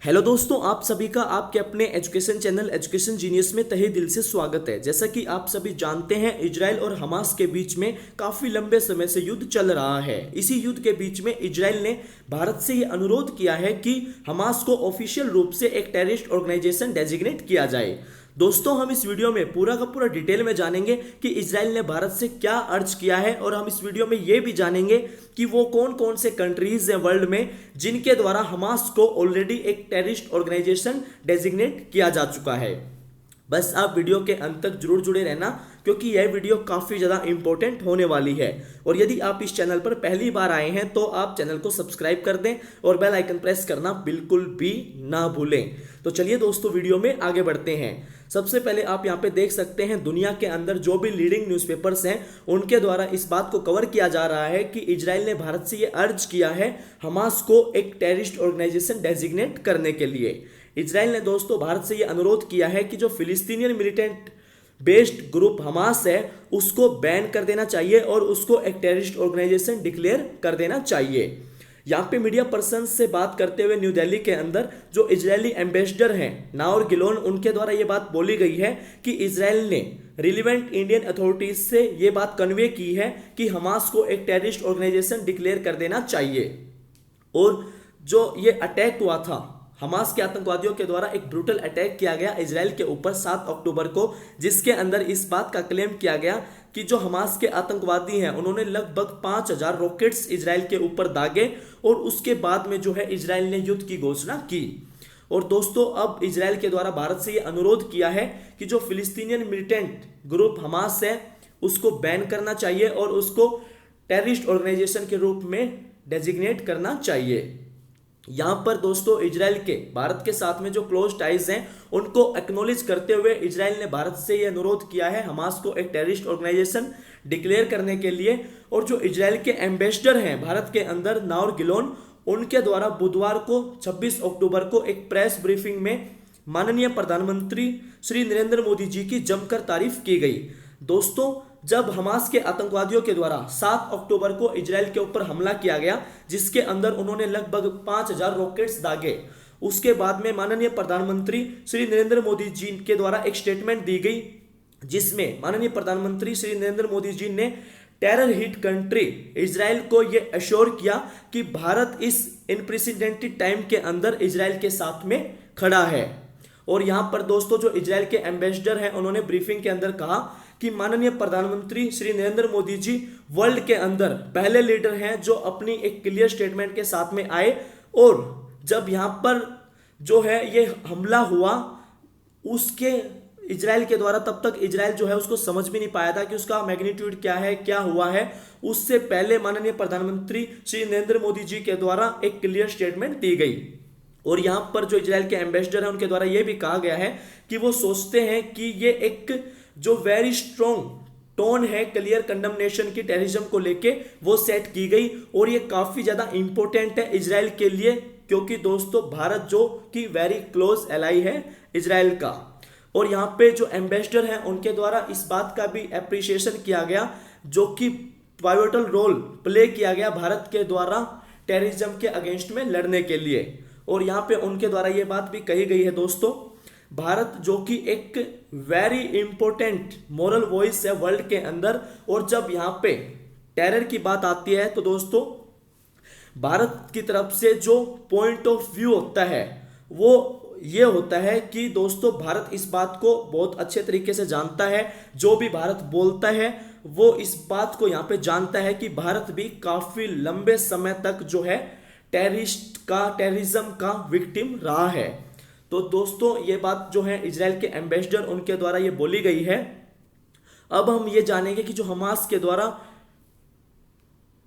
Hello दोस्तों, आप सभी का आपके अपने एजुकेशन चैनल एजुकेशन जीनियस में तहे दिल से स्वागत है। जैसा कि आप सभी जानते हैं, इजराइल और हमास के बीच में काफ़ी लंबे समय से युद्ध चल रहा है। इसी युद्ध के बीच में इजराइल ने भारत से ये अनुरोध किया है कि हमास को ऑफिशियल रूप से एक टेररिस्ट ऑर्गेनाइजेशन डेजिग्नेट किया जाए। दोस्तों, हम इस वीडियो में पूरा का पूरा डिटेल में जानेंगे कि इजराइल ने भारत से क्या अर्ज किया है, और हम इस वीडियो में ये भी जानेंगे कि वो कौन कौन से कंट्रीज हैं वर्ल्ड में जिनके द्वारा हमास को ऑलरेडी एक टेररिस्ट ऑर्गेनाइजेशन डेजिग्नेट किया जा चुका है। बस आप वीडियो के अंत तक जरूर जुड़े रहना, क्योंकि यह वीडियो काफ़ी ज़्यादा इंपॉर्टेंट होने वाली है। और यदि आप इस चैनल पर पहली बार आए हैं तो आप चैनल को सब्सक्राइब कर दें और बेल आइकन प्रेस करना बिल्कुल भी ना भूलें। तो चलिए दोस्तों, वीडियो में आगे बढ़ते हैं। सबसे पहले आप यहाँ पे देख सकते हैं, दुनिया के अंदर जो भी लीडिंग न्यूज़पेपर्स हैं उनके द्वारा इस बात को कवर किया जा रहा है कि इजराइल ने भारत से ये अर्ज किया है हमास को एक टेररिस्ट ऑर्गेनाइजेशन डेजिग्नेट करने के लिए। इजराइल ने दोस्तों भारत से ये अनुरोध किया है कि जो फिलिस्तीनियन मिलिटेंट बेस्ड ग्रुप हमास है उसको बैन कर देना चाहिए और उसको एक टेररिस्ट ऑर्गेनाइजेशन डिक्लेयर कर देना चाहिए। यहाँ पे मीडिया पर्सन से बात करते हुए न्यू दिल्ली के अंदर जो इजरायली एम्बेसडर हैं नाओर गिलोन, उनके द्वारा ये बात बोली गई है कि इजराइल ने रिलीवेंट इंडियन अथॉरिटीज से ये बात कन्वे की है कि हमास को एक टेररिस्ट ऑर्गेनाइजेशन डिक्लेयर कर देना चाहिए। और जो ये अटैक हुआ था, हमास के आतंकवादियों के द्वारा एक ब्रूटल अटैक किया गया इजराइल के ऊपर 7 अक्टूबर को, जिसके अंदर इस बात का क्लेम किया गया कि जो हमास के आतंकवादी हैं उन्होंने लगभग 5000 रॉकेट्स इजराइल के ऊपर दागे और उसके बाद में जो है इजराइल ने युद्ध की घोषणा की। और दोस्तों, अब इजराइल के द्वारा भारत से ये अनुरोध किया है कि जो फिलिस्तीनियन मिलिटेंट ग्रुप हमास है उसको बैन करना चाहिए और उसको टेररिस्ट ऑर्गेनाइजेशन के रूप में डेजिग्नेट करना चाहिए। यहाँ पर दोस्तों इजराइल के भारत के साथ में जो क्लोज टाइज हैं उनको एक्नॉलेज करते हुए इजराइल ने भारत से यह अनुरोध किया है हमास को एक टेररिस्ट ऑर्गेनाइजेशन डिक्लेयर करने के लिए। और जो इजराइल के एम्बेसडर हैं भारत के अंदर नाओर गिलोन, उनके द्वारा बुधवार को 26 अक्टूबर को एक प्रेस ब्रीफिंग में माननीय प्रधानमंत्री श्री नरेंद्र मोदी जी की जमकर तारीफ की गई। दोस्तों, जब हमास के आतंकवादियों के द्वारा 7 अक्टूबर को इजराइल के ऊपर हमला किया गया, जिसके अंदर उन्होंने लगभग 5000 रॉकेट्स दागे, उसके बाद में माननीय प्रधानमंत्री श्री नरेंद्र मोदी जी के द्वारा एक स्टेटमेंट दी गई, जिसमें माननीय प्रधानमंत्री श्री नरेंद्र मोदी जी ने टेरर हिट कंट्री इजराइल को यह अश्योर किया कि भारत इस अनप्रेसिडेंटेड टाइम के अंदर इजराइल के साथ में खड़ा है। और यहां पर दोस्तों जो इजराइल के एम्बेसडर हैं उन्होंने ब्रीफिंग के अंदर कहा कि माननीय प्रधानमंत्री श्री नरेंद्र मोदी जी वर्ल्ड के अंदर पहले लीडर हैं जो अपनी एक क्लियर स्टेटमेंट के साथ में आए। और जब यहां पर जो है ये हमला हुआ, उसके इजराइल के द्वारा तब तक इजराइल जो है उसको समझ भी नहीं पाया था कि उसका मैग्नीट्यूड क्या है, क्या हुआ है। उससे पहले माननीय प्रधानमंत्री श्री नरेंद्र मोदी जी के द्वारा एक क्लियर स्टेटमेंट दी गई। और यहां पर जो इजराइल के एम्बेसडर हैं उनके द्वारा यह भी कहा गया है कि वो सोचते हैं कि ये एक जो वेरी स्ट्रॉन्ग टोन है क्लियर कंडमनेशन की टेररिज्म को लेके वो सेट की गई। और ये काफी ज्यादा इंपॉर्टेंट है इजराइल के लिए, क्योंकि दोस्तों भारत जो कि वेरी क्लोज एलाई है इजराइल का। और यहाँ पे जो एम्बेसडर हैं उनके द्वारा इस बात का भी एप्रिसिएशन किया गया जो कि पाइवटल रोल प्ले किया गया भारत के द्वारा टेररिज्म के अगेंस्ट में लड़ने के लिए। और यहाँ पे उनके द्वारा ये बात भी कही गई है दोस्तों, भारत जो कि एक वेरी इंपॉर्टेंट मॉरल वॉइस है वर्ल्ड के अंदर। और जब यहाँ पे टेरर की बात आती है तो दोस्तों भारत की तरफ से जो पॉइंट ऑफ व्यू होता है वो ये होता है कि दोस्तों भारत इस बात को बहुत अच्छे तरीके से जानता है। जो भी भारत बोलता है वो इस बात को यहाँ पे जानता है कि भारत भी काफी लंबे समय तक जो है टेररिज्म का विक्टिम रहा है। तो दोस्तों ये बात जो है इजराइल के एम्बेसडर उनके द्वारा ये बोली गई है। अब हम ये जानेंगे कि जो हमास के द्वारा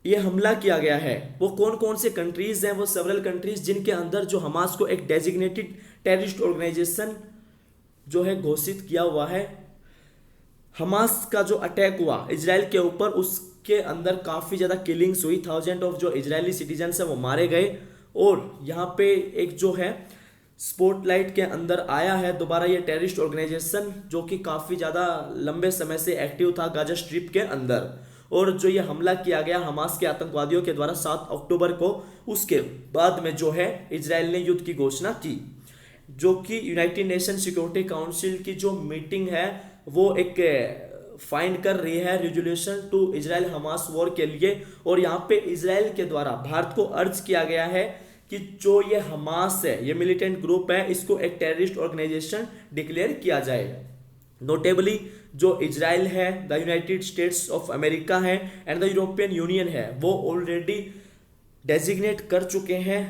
ये हमला किया गया है वो कौन कौन से कंट्रीज हैं। वो सेवरल कंट्रीज जिनके अंदर जो हमास को एक डेजिग्नेटेड टेररिस्ट ऑर्गेनाइजेशन जो है घोषित किया हुआ है। हमास का जो अटैक हुआ इजराइल के ऊपर, उसके अंदर काफ़ी ज़्यादा किलिंग्स हुई, 1000 ऑफ जो इजरायली सिटीजन्स हैं वो मारे गए। और यहाँ पे एक जो है स्पॉटलाइट के अंदर आया है दोबारा ये टेररिस्ट ऑर्गेनाइजेशन जो कि काफ़ी ज़्यादा लंबे समय से एक्टिव था गाजा स्ट्रिप के अंदर। और जो ये हमला किया गया हमास के आतंकवादियों के द्वारा 7 अक्टूबर को, उसके बाद में जो है इजराइल ने युद्ध की घोषणा की, जो कि यूनाइटेड नेशन सिक्योरिटी काउंसिल की जो मीटिंग है वो एक फाइंड कर रही है resolution to Israel Hamas war के लिए। और यहाँ पे इजराइल के द्वारा भारत को अर्ज किया गया है कि जो ये हमास है, ये मिलिटेंट ग्रुप है, इसको एक टेररिस्ट ऑर्गेनाइजेशन डिक्लेयर किया जाए। नोटेबली जो इजराइल है, the United states of America है एंड द यूरोपियन यूनियन है, वो ऑलरेडी डेजिग्नेट कर चुके हैं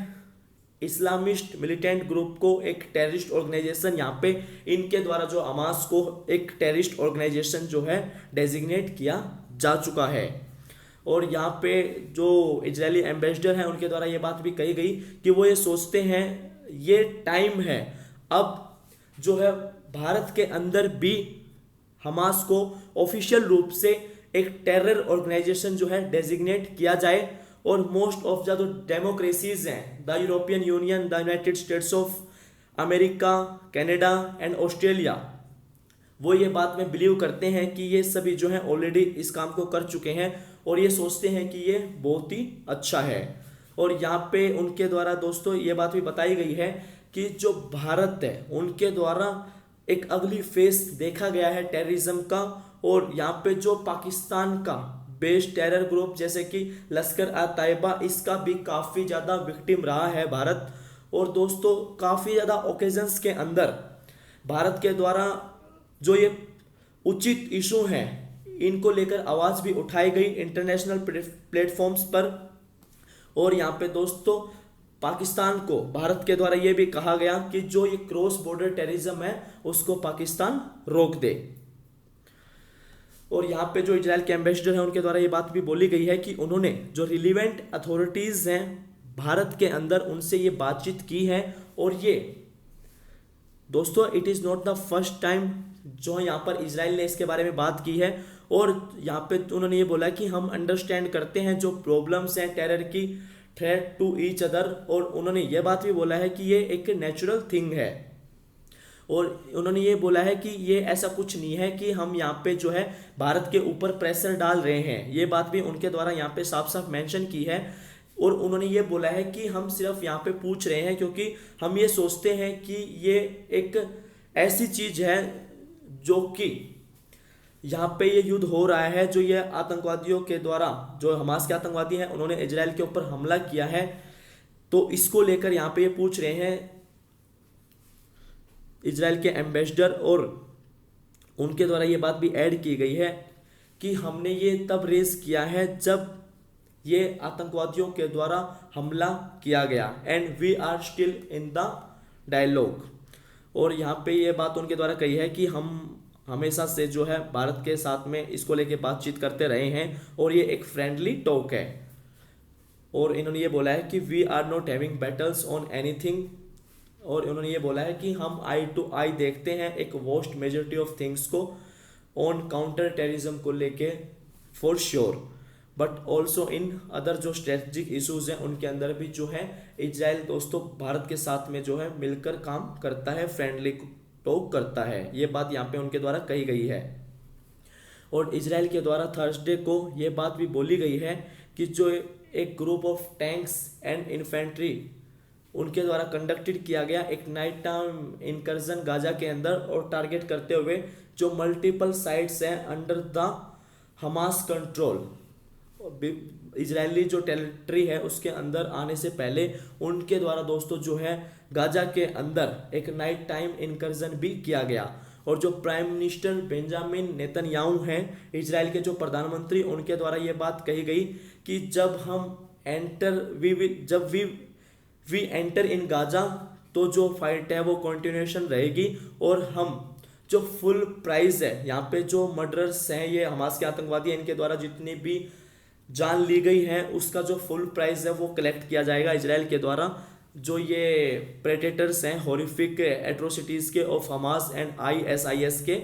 इस्लामिस्ट मिलिटेंट ग्रुप को एक टेररिस्ट ऑर्गेनाइजेशन। यहाँ पे इनके द्वारा जो हमास को एक टेररिस्ट ऑर्गेनाइजेशन जो है डेजिग्नेट किया जा चुका है। और यहाँ पे जो इजरायली एम्बेसडर हैं उनके द्वारा ये बात भी कही गई कि वो ये सोचते हैं ये टाइम है अब जो है भारत के अंदर भी हमास को ऑफिशियल रूप से एक टेरर ऑर्गेनाइजेशन जो है डेजिग्नेट किया जाए। और मोस्ट ऑफ द डेमोक्रेसीज हैं, the European union, the United states of America, Canada and Australia, वो ये बात में बिलीव करते हैं कि ये सभी जो है ऑलरेडी इस काम को कर चुके हैं और ये सोचते हैं कि ये बहुत ही अच्छा है। और यहाँ पे उनके द्वारा दोस्तों ये बात भी बताई गई है कि जो भारत है उनके द्वारा एक अगली फेस देखा गया है टेररिज्म का। और यहाँ पे जो पाकिस्तान का बेस्ड टेरर ग्रुप जैसे कि लश्कर ए तैयबा, इसका भी काफ़ी ज़्यादा विक्टिम रहा है भारत। और दोस्तों काफ़ी ज़्यादा ओकेजन्स के अंदर भारत के द्वारा जो ये उचित इशू हैं इनको लेकर आवाज़ भी उठाई गई इंटरनेशनल प्लेटफॉर्म्स पर। और यहाँ पे दोस्तों पाकिस्तान को भारत के द्वारा ये भी कहा गया कि जो ये क्रॉस बॉर्डर टेररिज्म है उसको पाकिस्तान रोक दे। और यहाँ पे जो इजराइल के एम्बेसडर हैं उनके द्वारा ये बात भी बोली गई है कि उन्होंने जो रिलीवेंट अथॉरिटीज़ हैं भारत के अंदर उनसे ये बातचीत की है। और ये दोस्तों it is not the first time जो यहाँ पर इजराइल ने इसके बारे में बात की है। और यहाँ पे उन्होंने ये बोला कि हम अंडरस्टैंड करते हैं जो प्रॉब्लम्स हैं टेरर की, थ्रेट टू ईच अदर। और उन्होंने ये बात भी बोला है कि ये एक नेचुरल थिंग है। और उन्होंने ये बोला है कि ये ऐसा कुछ नहीं है कि हम यहाँ पे जो है भारत के ऊपर प्रेशर डाल रहे हैं, ये बात भी उनके द्वारा यहाँ पे साफ साफ मेंशन की है। और उन्होंने ये बोला है कि हम सिर्फ यहाँ पे पूछ रहे हैं क्योंकि हम ये सोचते हैं कि ये एक ऐसी चीज़ है जो कि यहाँ पे ये युद्ध हो रहा है, जो ये आतंकवादियों के द्वारा, जो हमास के आतंकवादी हैं उन्होंने इजराइल के ऊपर हमला किया है, तो इसको लेकर यहाँ पे ये पूछ रहे हैं इजराइल के एम्बेसडर। और उनके द्वारा ये बात भी ऐड की गई है कि हमने ये तब रेज किया है जब ये आतंकवादियों के द्वारा हमला किया गया and we are still in the dialogue. और यहाँ पे ये बात उनके द्वारा कही है कि हम हमेशा से जो है भारत के साथ में इसको लेके बातचीत करते रहे हैं और ये एक फ्रेंडली टॉक है। और इन्होंने ये बोला है कि we are not having battles on anything. और उन्होंने ये बोला है कि हम आई टू आई देखते हैं एक वॉस्ट मेजोरिटी ऑफ थिंग्स को ऑन काउंटर टेररिज्म को लेके for sure, but also in other जो स्ट्रेटजिक इशूज हैं उनके अंदर भी जो है इजराइल दोस्तों भारत के साथ में जो है मिलकर काम करता है, फ्रेंडली टॉक करता है। ये बात यहाँ पे उनके द्वारा कही गई है। और इजराइल के द्वारा थर्सडे को ये बात भी बोली गई है कि जो एक group of tanks and infantry उनके द्वारा कंडक्टेड किया गया एक नाइट टाइम इनकर्जन गाजा के अंदर और टारगेट करते हुए जो मल्टीपल साइट्स हैं under the Hamas control, Israeli जो टेरिटरी है उसके अंदर आने से पहले उनके द्वारा दोस्तों जो है गाजा के अंदर एक नाइट टाइम इनकर्जन भी किया गया। और जो प्राइम मिनिस्टर बेंजामिन नेतन्याहू हैं इजराइल के जो प्रधानमंत्री, उनके द्वारा ये बात कही गई कि जब वी एंटर इन गाजा तो जो फाइट है वो कंटिन्यूएशन रहेगी। और हम जो फुल प्राइस है यहाँ पे जो मर्डर्स हैं ये हमास के आतंकवादी हैं इनके द्वारा जितनी भी जान ली गई है उसका जो फुल प्राइस है वो कलेक्ट किया जाएगा इजराइल के द्वारा। जो ये प्रेडेटर्स हैं हॉरिफिक एट्रोसिटीज़ के ऑफ हमास एंड ISIS के,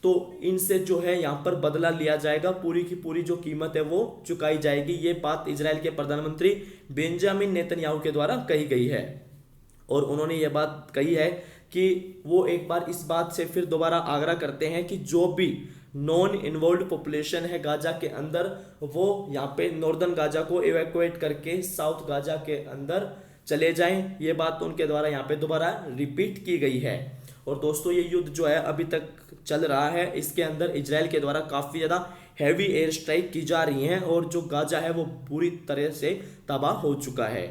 तो इनसे जो है यहाँ पर बदला लिया जाएगा, पूरी की पूरी जो कीमत है वो चुकाई जाएगी। ये बात इजराइल के प्रधानमंत्री बेंजामिन नेतन्याहू के द्वारा कही गई है। और उन्होंने ये बात कही है कि वो एक बार इस बात से फिर दोबारा आग्रह करते हैं कि जो भी नॉन इन्वॉल्व पॉपुलेशन है गाजा के अंदर, वो यहाँ पे नॉर्दर्न गाजा को इवैक्यूएट करके साउथ गाजा के अंदर चले जाएं। ये बात तो उनके द्वारा यहाँ पे दोबारा रिपीट की गई है। और दोस्तों ये युद्ध जो है अभी तक चल रहा है, इसके अंदर इजराइल के द्वारा काफ़ी ज़्यादा हैवी एयर स्ट्राइक की जा रही हैं और जो गाजा है वो पूरी तरह से तबाह हो चुका है।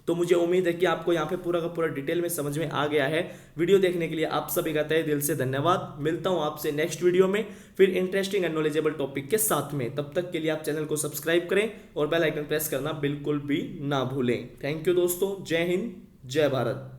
तो मुझे उम्मीद है कि आपको यहाँ पे पूरा का पूरा डिटेल में समझ में आ गया है। वीडियो देखने के लिए आप सभी का तहे दिल से धन्यवाद। मिलता हूँ आपसे नेक्स्ट वीडियो में फिर इंटरेस्टिंग एंड नॉलेजेबल टॉपिक के साथ में। तब तक के लिए आप चैनल को सब्सक्राइब करें और बेल आइकन प्रेस करना बिल्कुल भी ना भूलें। थैंक यू दोस्तों, जय हिंद, जय भारत।